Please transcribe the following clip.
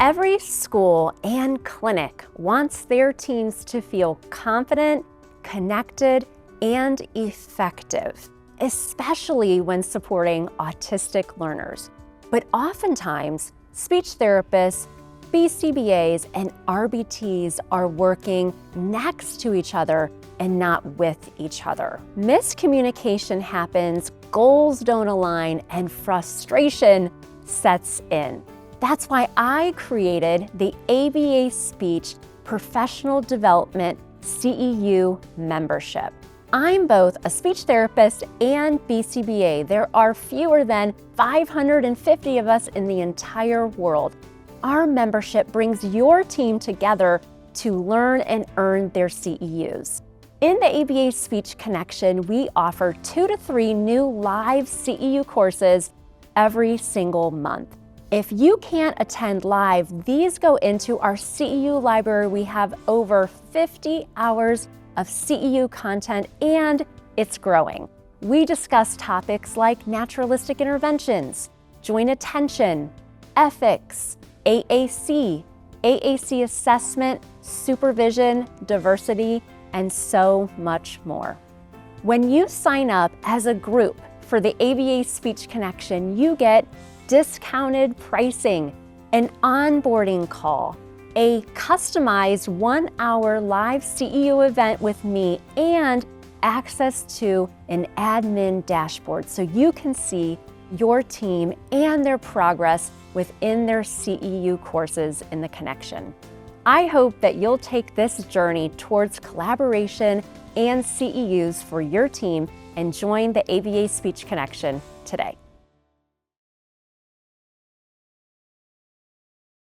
Every school and clinic wants their teams to feel confident, connected, and effective, especially when supporting autistic learners. But oftentimes, speech therapists, BCBAs, and RBTs are working next to each other and not with each other. Miscommunication happens, goals don't align, and frustration sets in. That's why I created the ABA Speech Professional Development CEU membership. I'm both a speech therapist and BCBA. There are fewer than 550 of us in the entire world. Our membership brings your team together to learn and earn their CEUs. In the ABA Speech Connection, we offer 2 to 3 new live CEU courses every single month. If you can't attend live, these go into our CEU library. We have over 50 hours of CEU content, and it's growing. We discuss topics like naturalistic interventions, joint attention, ethics, AAC assessment, supervision, diversity, and so much more. When you sign up as a group for the ABA Speech Connection, you get discounted pricing, an onboarding call, a customized 1-hour live CEU event with me, and access to an admin dashboard so you can see your team and their progress within their CEU courses in the Connection. I hope that you'll take this journey towards collaboration and CEUs for your team and join the ABA Speech Connection today.